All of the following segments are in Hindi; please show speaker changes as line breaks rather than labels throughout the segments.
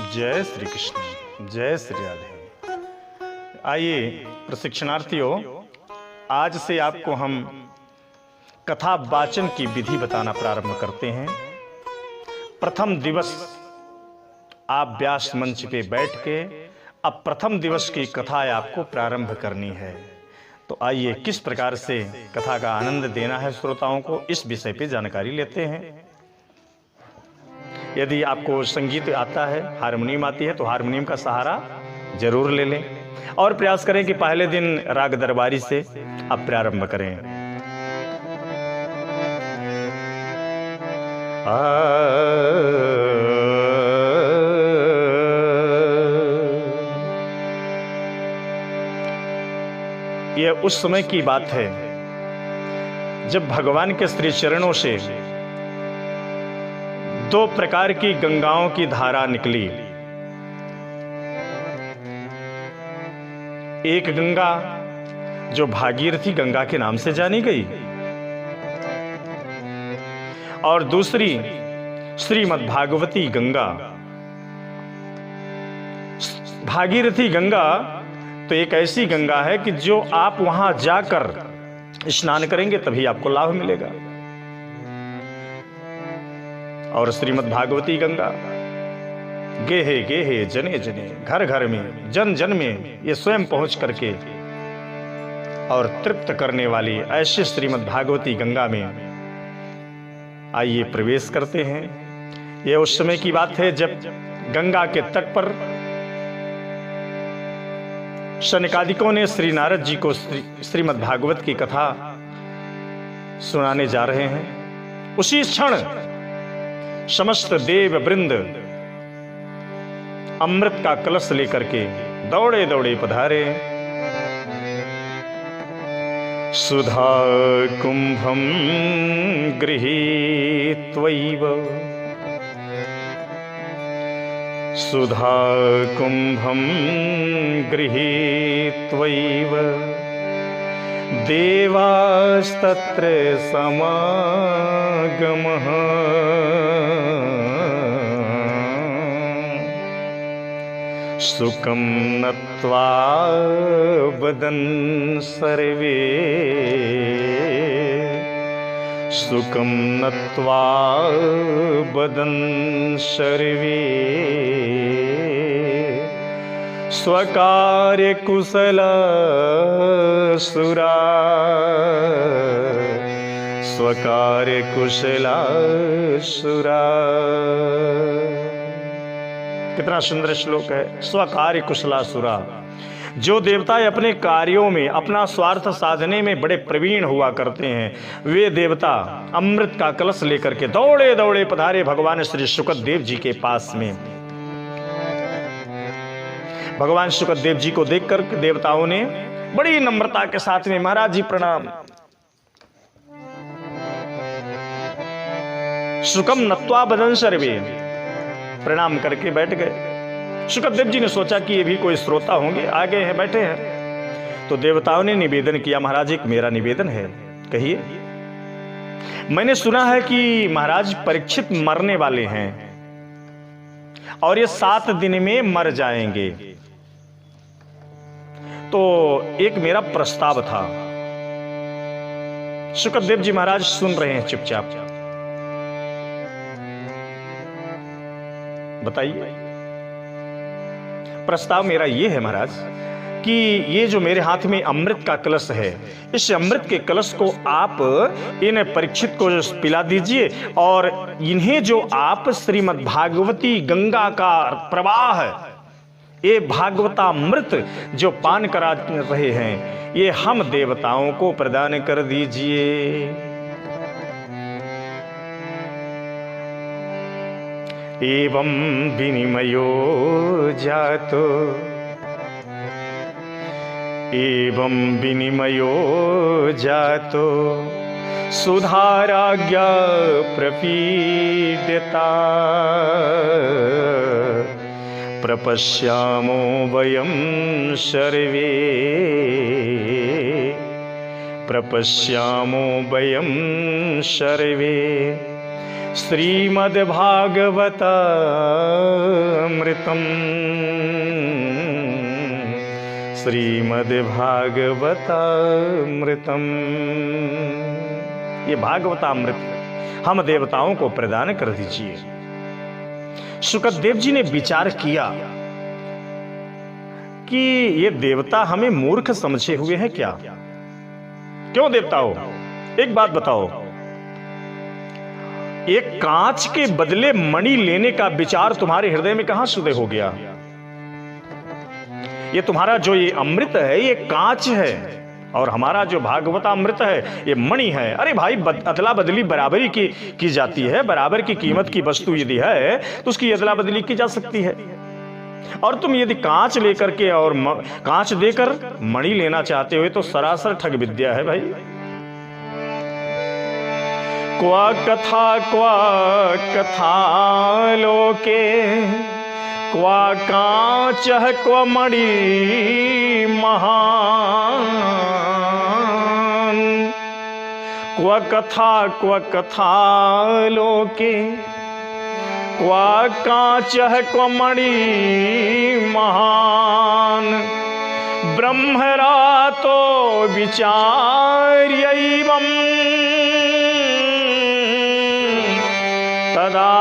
जय श्री कृष्ण, जय श्री राधे। आइए प्रशिक्षणार्थियों, आज से आपको हम कथा वाचन की विधि बताना प्रारंभ करते हैं। प्रथम दिवस आप व्यास मंच पे बैठ के अब प्रथम दिवस की कथा आपको प्रारंभ करनी है। तो आइए किस प्रकार से कथा का आनंद देना है श्रोताओं को, इस विषय पे जानकारी लेते हैं। यदि आपको संगीत आता है, हारमोनियम आती है, तो हारमोनियम का सहारा जरूर ले लें और प्रयास करें कि पहले दिन राग दरबारी से आप प्रारंभ करें। यह उस समय की बात है जब भगवान के श्री चरणों से दो प्रकार की गंगाओं की धारा निकली। एक गंगा जो भागीरथी गंगा के नाम से जानी गई और दूसरी श्रीमद् भागवती गंगा। भागीरथी गंगा तो एक ऐसी गंगा है कि जो आप वहां जाकर स्नान करेंगे तभी आपको लाभ मिलेगा। और श्रीमद् भागवती गंगा गेहे गेहे जने जने, घर घर में, जन जन में ये स्वयं पहुंच करके और तृप्त करने वाली ऐसी श्रीमद् भागवती गंगा में आइए प्रवेश करते हैं। ये उस समय की बात है जब गंगा के तट पर शनकादिकों ने श्री नारद जी को श्रीमद् भागवत की कथा सुनाने जा रहे हैं। उसी क्षण समस्त देव वृंद अमृत का कलश लेकर के दौड़े दौड़े पधारे। सुधा कुंभम गृहीत्वैव, सुधा कुंभम गृहीत्वैव देवास्तत्र समागमः। सुखं नत्वा वदन् सर्वे, सुखं नत्वा वदन् सर्वे स्वकार्य कुशला सुरा, स्वकार्य कुशला सुरा। कितना सुंदर श्लोक है। स्वकार्य कुशलासुरा, जो देवता अपने कार्यों में, अपना स्वार्थ साधने में बड़े प्रवीण हुआ करते हैं, वे देवता अमृत का कलश लेकर के दौड़े दौड़े पधारे भगवान श्री शुकदेव जी के पास में। भगवान शुकदेव जी को देखकर देवताओं ने बड़ी नम्रता के साथ में, महाराज जी प्रणाम। सुकम नत्वा बदन सर्वे, प्रणाम करके बैठ गए। शुकदेव जी ने सोचा कि ये भी कोई श्रोता होंगे, आ गए हैं, बैठे हैं। तो देवताओं ने निवेदन किया, महाराज एक मेरा निवेदन है, कहिए। मैंने सुना है कि महाराज परीक्षित मरने वाले हैं और ये 7 दिन में मर जाएंगे, तो एक मेरा प्रस्ताव था। शुकदेव जी महाराज सुन रहे हैं चुपचाप। बताइए। प्रस्ताव मेरा ये है महाराज कि ये जो मेरे हाथ में अमृत का कलश है, इस अमृत के कलश को आप इन परीक्षित को पिला दीजिए और इन्हें जो आप श्रीमद् भागवती गंगा का प्रवाह, ये भागवतामृत जो पान करा रहे हैं, ये हम देवताओं को प्रदान कर दीजिए। एवं विनिमयो जातो, एवं विनिमयो जातो सुधाराज्ञा प्रपीडिता, प्रपश्यामो वयं सर्वे, प्रपश्यामो वयं सर्वे श्रीमद्भागवतामृतम् भागवतामृतम श्रीमद्भागवतामृतम। ये भागवतामृत हम देवताओं को प्रदान कर दीजिए। शुकदेव जी ने विचार किया कि ये देवता हमें मूर्ख समझे हुए हैं क्या? क्यों देवताओं, एक बात बताओ, एक कांच के बदले मणि लेने का विचार तुम्हारे हृदय में कहां से उदय हो गया? ये तुम्हारा जो ये अमृत है ये कांच है और हमारा जो भागवतामृत है ये मणि है। अरे भाई, अदला बदली बराबरी की जाती है। बराबर की कीमत की वस्तु यदि है तो उसकी अदला बदली की जा सकती है। और तुम यदि कांच लेकर के और कांच देकर मणि लेना चाहते हो तो सरासर ठग विद्या है भाई। क्वा कथा लोके क्वा कांच क्वा मणि महान। क्वा कथा लोके क्वा कांच क्वा मणि महान। ब्रह्मरातो विचार्यैवं तदा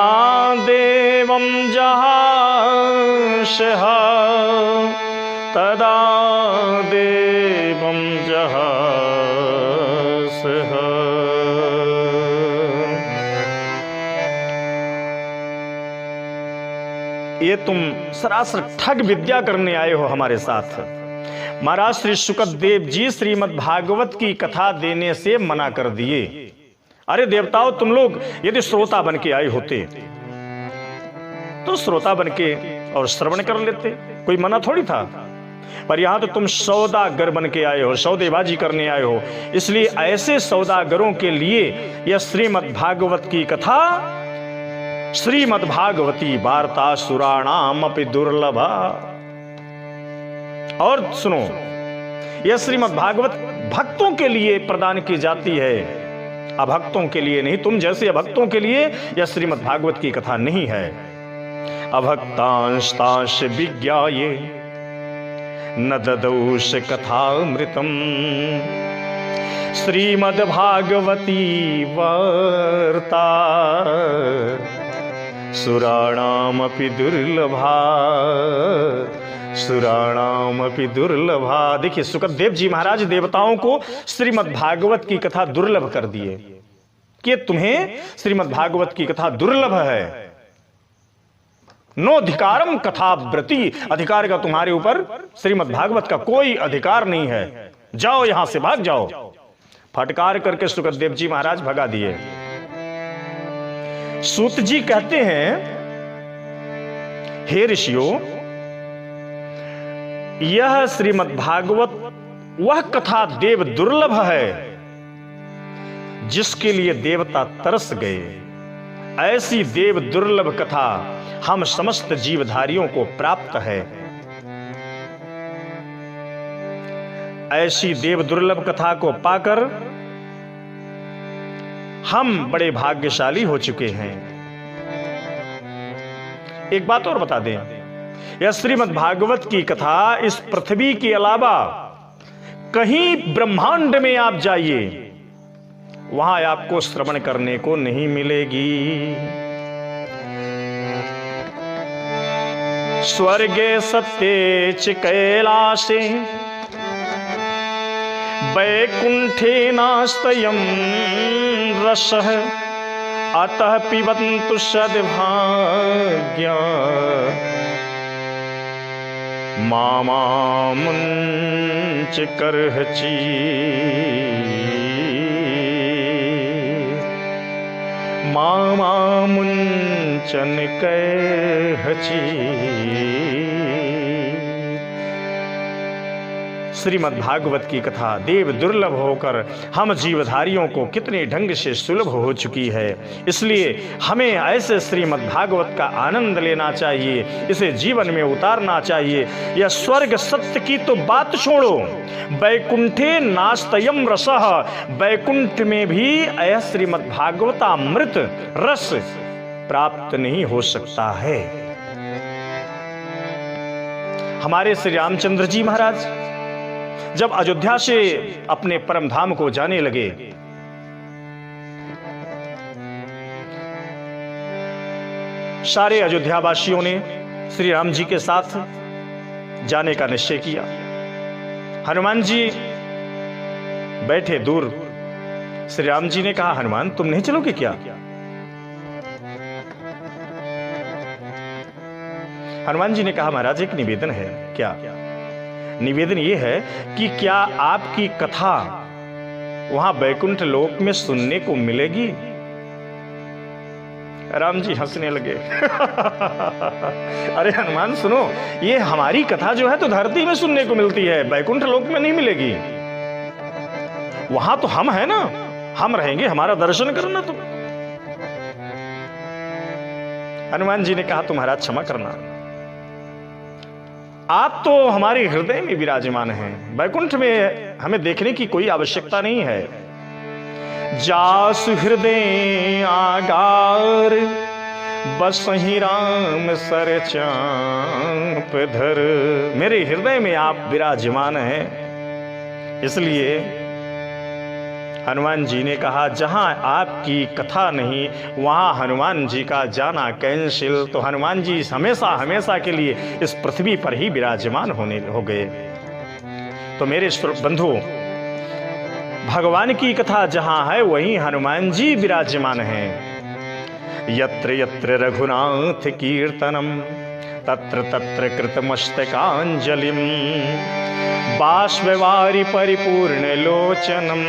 देवं जहाशः। तदा देवं जहाशः। ये तुम सरासर ठग विद्या करने आए हो हमारे साथ। महाराज श्री शुकदेव जी श्रीमद् भागवत की कथा देने से मना कर दिए। अरे देवताओं, तुम लोग यदि श्रोता बन के आए होते तो श्रोता बन के और श्रवण कर लेते, कोई मना थोड़ी था। पर यहां तो तुम सौदागर बन के आए हो, सौदेबाजी करने आए हो। इसलिए ऐसे सौदागरों के लिए यह श्रीमद् भागवत की कथा, श्रीमद् भागवती वार्ता सुराणाम अपि दुर्लभा। और सुनो, यह श्रीमद् भागवत भक्तों के लिए प्रदान की जाती है, अभक्तों के लिए नहीं। तुम जैसे अभक्तों के लिए यह श्रीमद् भागवत की कथा नहीं है। अभक्तांस्तांश विज्ञाये न ददौष कथामृतम। श्रीमद् भागवती वार्ता सुराणामपि दुर्लभा। सुराणामपि दुर्लभा। देखिए, शुकदेव जी महाराज देवताओं को श्रीमद् भागवत की कथा दुर्लभ कर दिए कि तुम्हें श्रीमद् भागवत की कथा दुर्लभ है। नो अधिकारम कथाव्रति। अधिकार का तुम्हारे ऊपर श्रीमद् भागवत का कोई अधिकार नहीं है। जाओ, यहां से भाग जाओ। फटकार करके शुकदेव जी महाराज भगा दिए। सूत जी कहते हैं, हे ऋषियों, यह श्रीमद् भागवत वह कथा देव दुर्लभ है जिसके लिए देवता तरस गए। ऐसी देव दुर्लभ कथा हम समस्त जीवधारियों को प्राप्त है। ऐसी देव दुर्लभ कथा को पाकर हम बड़े भाग्यशाली हो चुके हैं। एक बात और बता दें, यह श्रीमद् भागवत की कथा इस पृथ्वी के अलावा कहीं ब्रह्मांड में आप जाइए, वहां आपको श्रवण करने को नहीं मिलेगी। स्वर्गे सत्ये च कैलासे वैकुंठे नास्तयं रसः। अतः पिबन्तु सद्भाग्या मामुञ्च करहचि। मामुञ्चन करहचि। श्रीमद् भागवत की कथा देव दुर्लभ होकर हम जीवधारियों को कितने ढंग से सुलभ हो चुकी है। इसलिए हमें ऐसे श्रीमद् भागवत का आनंद लेना चाहिए, इसे जीवन में उतारना चाहिए। यह स्वर्ग सत्य की तो बात छोड़ो, वैकुंठे नास्तयम रसः, वैकुंठ में भी यह श्रीमद् भागवतामृत रस प्राप्त नहीं हो सकता है। हमारे श्री रामचंद्र जी महाराज जब अयोध्या से अपने परम धाम को जाने लगे, सारे अयोध्या वासियों ने श्री राम जी के साथ जाने का निश्चय किया। हनुमान जी बैठे दूर। श्री राम जी ने कहा, हनुमान तुम नहीं चलोगे क्या? हनुमान जी ने कहा, महाराज एक निवेदन है। क्या? निवेदन यह है कि क्या आपकी कथा वहां बैकुंठ लोक में सुनने को मिलेगी? राम जी हंसने लगे। अरे हनुमान सुनो, ये हमारी कथा जो है तो धरती में सुनने को मिलती है, बैकुंठ लोक में नहीं मिलेगी। वहां तो हम है ना, हम रहेंगे, हमारा दर्शन करना तुम। हनुमान जी ने कहा, तुम्हारा क्षमा करना, आप तो हमारे हृदय में विराजमान हैं, बैकुंठ में हमें देखने की कोई आवश्यकता नहीं है। जास हृदय आगार बसहि राम सर चाँप धर। मेरे हृदय में आप विराजमान हैं। इसलिए हनुमान जी ने कहा, जहां आपकी कथा नहीं वहां हनुमान जी का जाना कैंसिल। तो हनुमान जी हमेशा हमेशा के लिए इस पृथ्वी पर ही विराजमान हो गए। तो मेरे बंधु, भगवान की कथा जहां है वहीं हनुमान जी विराजमान हैं। यत्र यत्र रघुनाथ कीर्तनम तत्र तत्र कृतमस्तकांजलिम बाष्पवारि परिपूर्ण लोचनम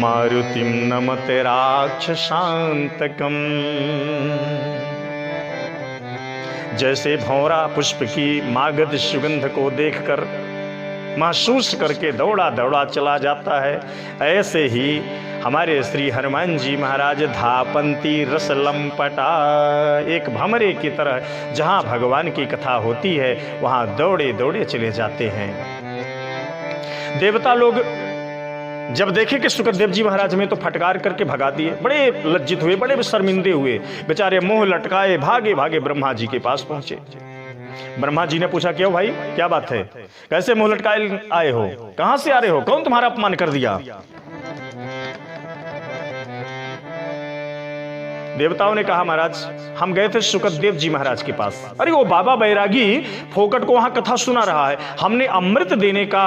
मारुतिम नमते राक्षसांतकम। जैसे भौरा पुष्प की मागध सुगंध को देखकर महसूस करके दौड़ा दौड़ा चला जाता है, ऐसे ही हमारे श्री हनुमान जी महाराज धापंती रस लंपटा, एक भंवरे की तरह जहां भगवान की कथा होती है वहां दौड़े दौड़े चले जाते हैं। देवता लोग जब देखे कि सुखदेव जी महाराज में तो फटकार करके भगा दिए, बड़े लज्जित हुए, बड़े शर्मिंदे हुए, बेचारे मुंह लटकाए भागे भागे ब्रह्मा जी के पास पहुंचे। ब्रह्मा जी ने पूछा, क्यों भाई, क्या बात है, कैसे मुंह लटकाए आए हो, कहां से आ रहे हो, कौन तुम्हारा अपमान कर दिया? देवताओं ने कहा, महाराज हम गए थे सुखदेव जी महाराज के पास। अरे वो बाबा बैरागी फोकट को वहां कथा सुना रहा है, हमने अमृत देने का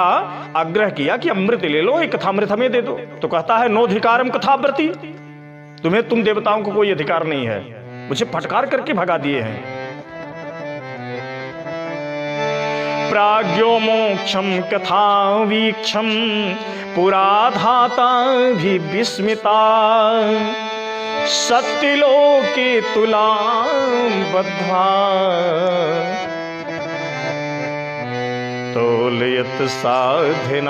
आग्रह किया कि अमृत ले लो, एक कथामृत हमें दे दो। तो कहता है, नो अधिकारम कथाव्रती, तुम देवताओं को कोई अधिकार नहीं है, मुझे फटकार करके भगा दिए हैं। प्राज्ञो मोक्षम कथा वीक्षम पुराधाता भी विस्मिता सत्यलोके तुलां बद्ध्वा तोलयत साधिनांजयः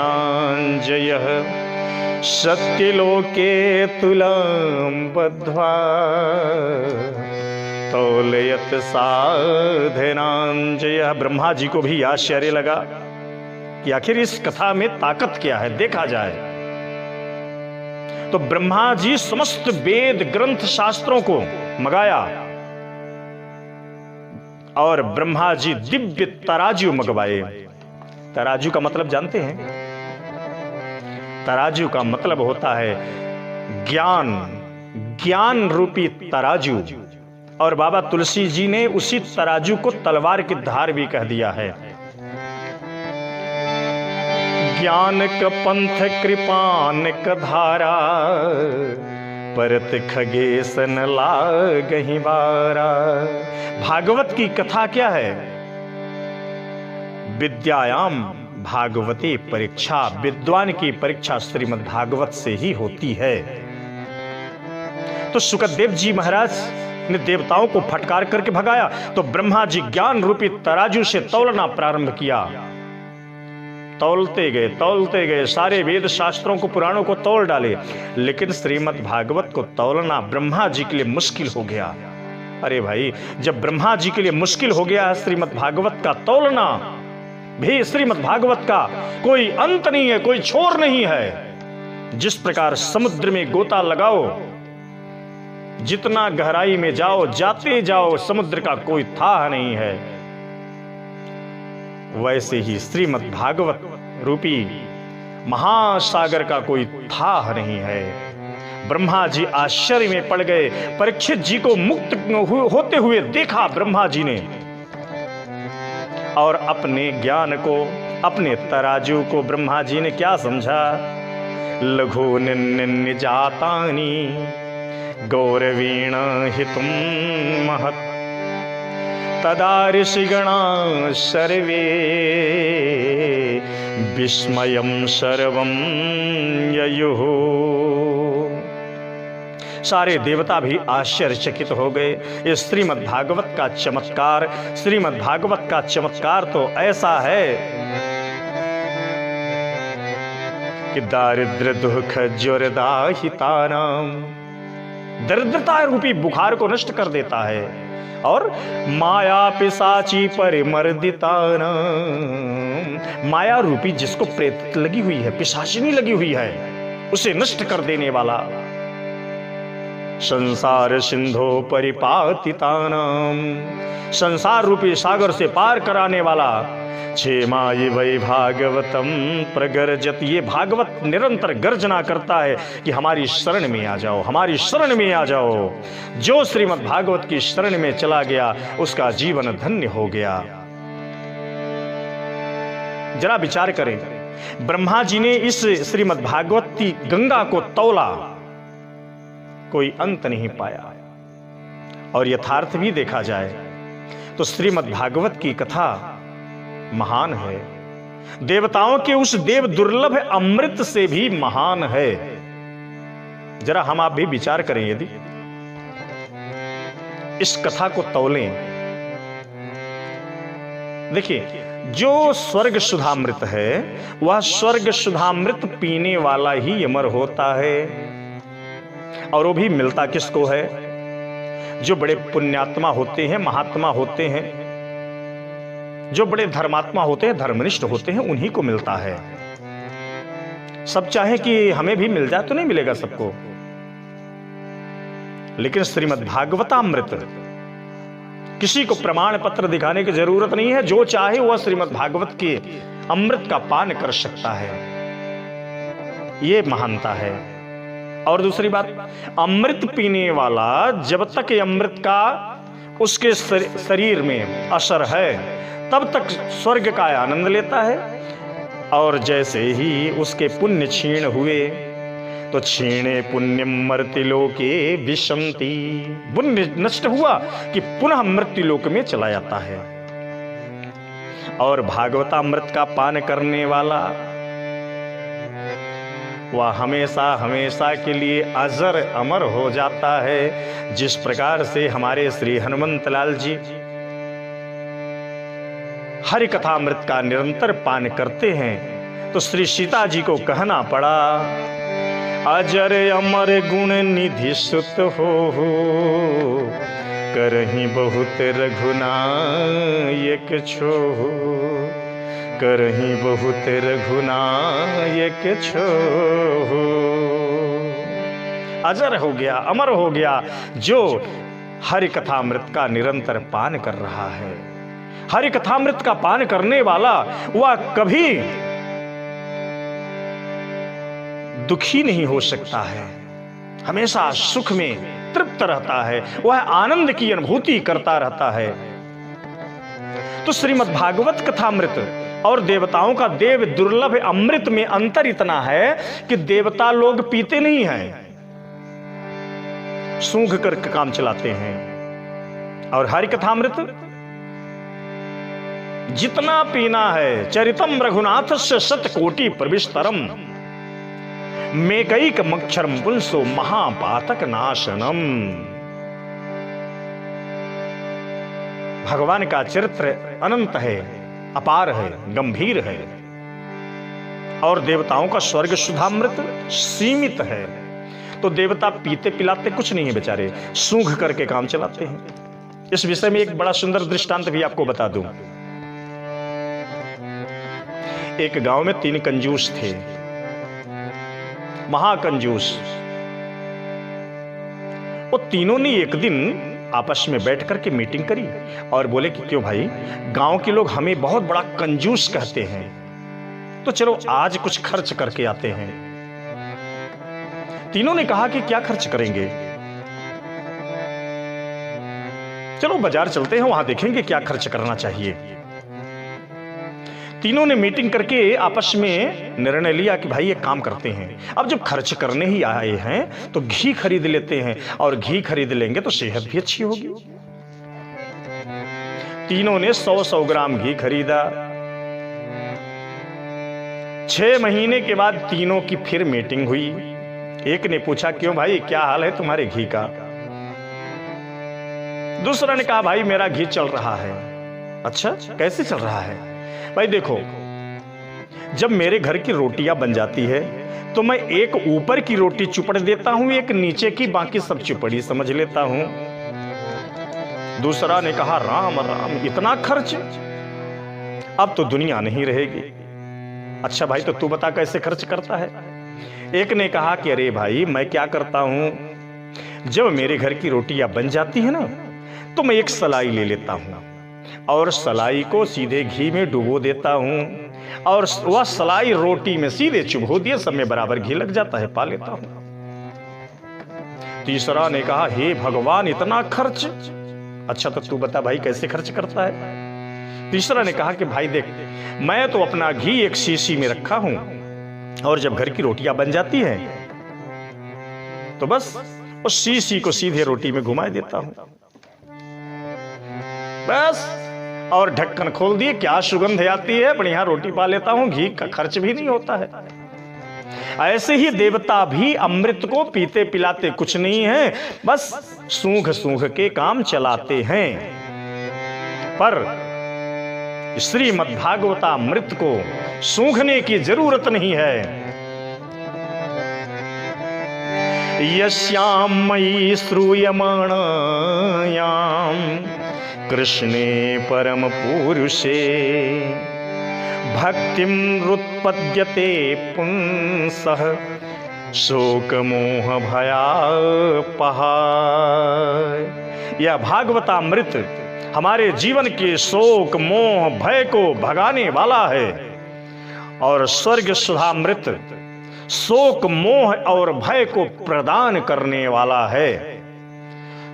सत्यलोके तुलां बद्ध्वा तोलयत साधिनांजयः। ब्रह्मा जी को भी आश्चर्य लगा कि आखिर इस कथा में ताकत क्या है, देखा जाए। तो ब्रह्मा जी समस्त वेद ग्रंथ शास्त्रों को मंगाया और ब्रह्मा जी दिव्य तराजू मंगवाए। तराजू का मतलब जानते हैं? तराजू का मतलब होता है ज्ञान, ज्ञान रूपी तराजू। और बाबा तुलसी जी ने उसी तराजू को तलवार की धार भी कह दिया है। ज्ञान क पंथ कृपान क धारा परत खगेसन लागहि बारा। भागवत की कथा क्या है? विद्यायाम भागवती परीक्षा, विद्वान की परीक्षा श्रीमद् भागवत से ही होती है। तो सुखदेव जी महाराज ने देवताओं को फटकार करके भगाया, तो ब्रह्मा जी ज्ञान रूपी तराजू से तौलना प्रारंभ किया। तौलते गए, सारे वेद शास्त्रों को, पुराणों को तौल डाले, लेकिन श्रीमद् भागवत को तौलना ब्रह्मा जी के लिए मुश्किल हो गया। अरे भाई, जब ब्रह्मा जी के लिए मुश्किल हो गया है श्रीमद् भागवत का तौलना भी, श्रीमद् भागवत का कोई अंत नहीं है, कोई छोर नहीं है। जिस प्रकार समुद्र में गोता लगाओ, जितना गहराई में जाओ, जाते जाओ, समुद्र का कोई थाह नहीं है। वैसे ही श्रीमद् भागवत रूपी महासागर का कोई था नहीं है। ब्रह्मा जी आश्चर्य में पड़ गए। परीक्षित जी को मुक्त होते हुए देखा ब्रह्मा जी ने, और अपने ज्ञान को, अपने तराजू को ब्रह्मा जी ने क्या समझा? लघु निन्य जातानि गौरवीण हितुम महत् तदा ऋषिगणा सर्वे विस्मयं सर्वं ययुः। सारे देवता भी आश्चर्यचकित हो गए। ये श्रीमद् भागवत का चमत्कार, श्रीमद् भागवत का चमत्कार तो ऐसा है कि दारिद्र दुख ज्वरदाहितानाम, दरिद्रता रूपी बुखार को नष्ट कर देता है, और माया पिशाची परिमर्दितानाम, माया रूपी जिसको प्रेत लगी हुई है, पिशाचिनी लगी हुई है, उसे नष्ट कर देने वाला। संसार सिंधो परिपातितानाम, संसार रूपी सागर से पार कराने वाला। क्षेमाय वै भागवतम प्रगर्जत, ये भागवत निरंतर गर्जना करता है कि हमारी शरण में आ जाओ, हमारी शरण में आ जाओ। जो श्रीमद् भागवत की शरण में चला गया उसका जीवन धन्य हो गया। जरा विचार करें, ब्रह्मा जी ने इस श्रीमद् भागवत की गंगा को तौला, कोई अंत नहीं पाया। और यथार्थ भी देखा जाए तो श्रीमद् भागवत की कथा महान है, देवताओं के उस देव दुर्लभ अमृत से भी महान है। जरा हम आप भी विचार करें, यदि इस कथा को तौलें। देखिए, जो स्वर्ग सुधामृत है वह स्वर्ग सुधामृत पीने वाला ही अमर होता है। और वो भी मिलता किसको है? जो बड़े पुण्यात्मा होते हैं, महात्मा होते हैं, जो बड़े धर्मात्मा होते हैं, धर्मनिष्ठ होते हैं, उन्हीं को मिलता है। सब चाहे कि हमें भी मिल जाए तो नहीं मिलेगा सबको, लेकिन श्रीमद् भागवतामृत किसी को प्रमाण पत्र दिखाने की जरूरत नहीं है। जो चाहे वह श्रीमद् भागवत के अमृत का पान कर सकता है, ये महानता है। और दूसरी बात, अमृत पीने वाला जब तक अमृत का उसके शरीर में असर है तब तक स्वर्ग का आनंद लेता है, और जैसे ही उसके पुण्य क्षीण हुए तो क्षीणे पुण्यम मर्त्युलोके विशन्ति, पुण्य नष्ट हुआ कि पुनः मृत्युलोक में चला जाता है। और भागवतामृत का पान करने वाला वह हमेशा हमेशा के लिए अजर अमर हो जाता है। जिस प्रकार से हमारे श्री हनुमंत लाल जी हरि कथामृत का निरंतर पान करते हैं, तो श्री सीता जी को कहना पड़ा, अजर अमर गुण निधि सुत हो करहि बहुत रघुनायक छोहु, करहि बहुत रघुनायक छोहु। अजर हो गया, अमर हो गया जो हरि कथामृत का निरंतर पान कर रहा है। हरि कथामृत का पान करने वाला वह कभी दुखी नहीं हो सकता है, हमेशा सुख में तृप्त रहता है, वह आनंद की अनुभूति करता रहता है। तो श्रीमद् भागवत कथामृत और देवताओं का देव दुर्लभ अमृत में अंतर इतना है कि देवता लोग पीते नहीं हैं, सूंघ कर काम चलाते हैं, और हरि कथामृत जितना पीना है, चरितम रघुनाथ से शतकोटि प्रविष्टरम मेकैक मक्षरम पुंसो महापातक नाशनम। भगवान का चरित्र अनंत है, अपार है, गंभीर है, और देवताओं का स्वर्ग सुधामृत सीमित है। तो देवता पीते पिलाते कुछ नहीं है बेचारे, सूंघ करके काम चलाते हैं। इस विषय में एक बड़ा सुंदर दृष्टांत भी आपको बता दूं। एक गांव में 3 कंजूस थे, महाकंजूस। वो तीनों ने एक दिन आपस में बैठ करके मीटिंग करी और बोले कि क्यों भाई, गांव के लोग हमें बहुत बड़ा कंजूस कहते हैं, तो चलो आज कुछ खर्च करके आते हैं। तीनों ने कहा कि क्या खर्च करेंगे? चलो बाजार चलते हैं, वहां देखेंगे क्या खर्च करना चाहिए। तीनों ने मीटिंग करके आपस में निर्णय लिया कि भाई एक काम करते हैं, अब जब खर्च करने ही आए हैं तो घी खरीद लेते हैं, और घी खरीद लेंगे तो सेहत भी अच्छी होगी। तीनों ने 100-100 ग्राम घी खरीदा। 6 महीने के बाद तीनों की फिर मीटिंग हुई। एक ने पूछा, क्यों भाई, क्या हाल है तुम्हारे घी का? दूसरा ने कहा, भाई मेरा घी चल रहा है। अच्छा, कैसे चल रहा है? भाई देखो, जब मेरे घर की रोटियां बन जाती है तो मैं एक ऊपर की रोटी चुपड़ देता हूं, एक नीचे की, बाकी सब चुपड़ी समझ लेता हूं। दूसरा ने कहा, राम राम, इतना खर्च, अब तो दुनिया नहीं रहेगी। अच्छा भाई, तो तू बता कैसे खर्च करता है? एक ने कहा कि अरे भाई, मैं क्या करता हूं, जब मेरे घर की रोटियां बन जाती है ना तो मैं एक सलाई ले लेता हूं और सलाई को सीधे घी में डुबो देता हूं, और वह सलाई रोटी में सीधे चुभो दिए, सब में बराबर घी लग जाता है, पा लेता हूं। तीसरा ने कहा, हे भगवान, इतना खर्च? अच्छा तो तू बता भाई कैसे खर्च करता है? तीसरा ने कहा कि भाई देख, मैं तो अपना घी एक शीशी में रखा हूं, और जब घर की रोटियां बन जाती हैं तो बस उस शीशी को सीधे रोटी में घुमा देता हूं, बस, और ढक्कन खोल दिए, क्या सुगंध आती है, बढ़िया रोटी पा लेता हूं, घी का खर्च भी नहीं होता है। ऐसे ही देवता भी अमृत को पीते पिलाते कुछ नहीं है, बस सूंघ सूंघ के काम चलाते हैं। पर श्रीमद्भागवतामृत को सूंघने की जरूरत नहीं है। यस्याम मयि श्रूयमाणायाम कृष्णे परम पुरुषे भक्तिम रुत्पद्यते पुंसः शोक मोह भयापहा। यह भागवतामृत हमारे जीवन के शोक मोह भय को भगाने वाला है, और स्वर्ग सुधामृत शोक मोह और भय को प्रदान करने वाला है।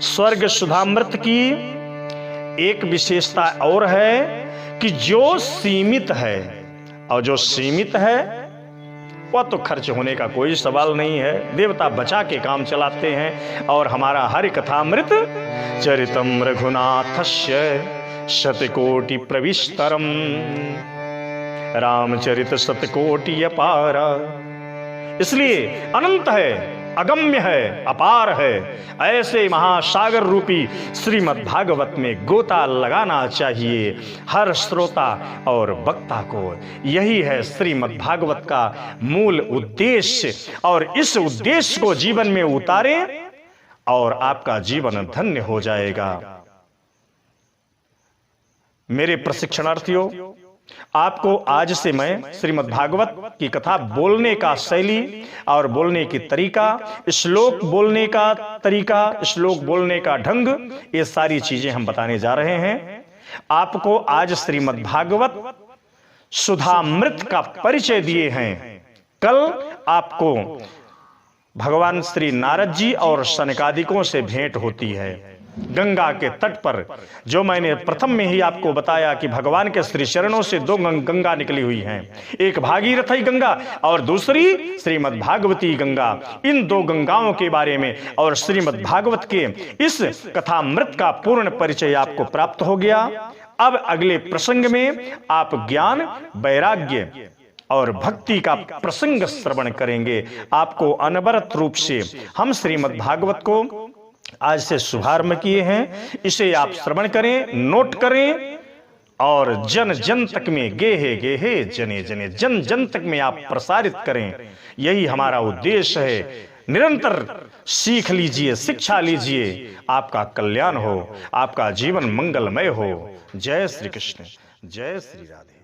स्वर्ग सुधामृत की एक विशेषता और है कि जो सीमित है, और जो सीमित है वह तो खर्च होने का कोई सवाल नहीं है, देवता बचा के काम चलाते हैं। और हमारा हरि कथामृत चरितम रघुनाथस्य शतकोटि प्रविष्टरम रामचरित शतकोटि अपारा, इसलिए अनंत है, अगम्य है, अपार है। ऐसे महासागर रूपी श्रीमद् भागवत में गोता लगाना चाहिए हर श्रोता और वक्ता को। यही है श्रीमद् भागवत का मूल उद्देश्य, और इस उद्देश्य को जीवन में उतारें और आपका जीवन धन्य हो जाएगा। मेरे प्रशिक्षणार्थियों, आपको आज से मैं श्रीमद् भागवत की कथा बोलने का शैली और बोलने की तरीका, श्लोक बोलने का तरीका, श्लोक बोलने का ढंग, ये सारी चीजें हम बताने जा रहे हैं। आपको आज श्रीमद् भागवत सुधामृत का परिचय दिए हैं। कल आपको भगवान श्री नारद जी और सनकादिकों से भेंट होती है गंगा के तट पर, जो मैंने प्रथम में ही आपको बताया कि भगवान के श्री चरणों से 2 गंगा निकली हुई हैं, एक भागीरथी गंगा और दूसरी श्रीमद् भागवती गंगा। इन 2 गंगाओं के बारे में और श्रीमद् भागवत के इस कथामृत का पूर्ण परिचय आपको प्राप्त हो गया। अब अगले प्रसंग में आप ज्ञान, वैराग्य और भक्ति का प्रसंग श्रवण करेंगे। आपको अनवरत रूप से हम श्रीमद् भागवत को आज से शुभारंभ किए हैं, इसे आप श्रवण करें, नोट करें, और जन जन तक में, गेहे गेहे जने जने, जन जन तक में आप प्रसारित करें। यही हमारा उद्देश्य है। निरंतर सीख लीजिए, शिक्षा लीजिए, आपका कल्याण हो, आपका जीवन मंगलमय हो। जय श्री कृष्ण, जय श्री राधे।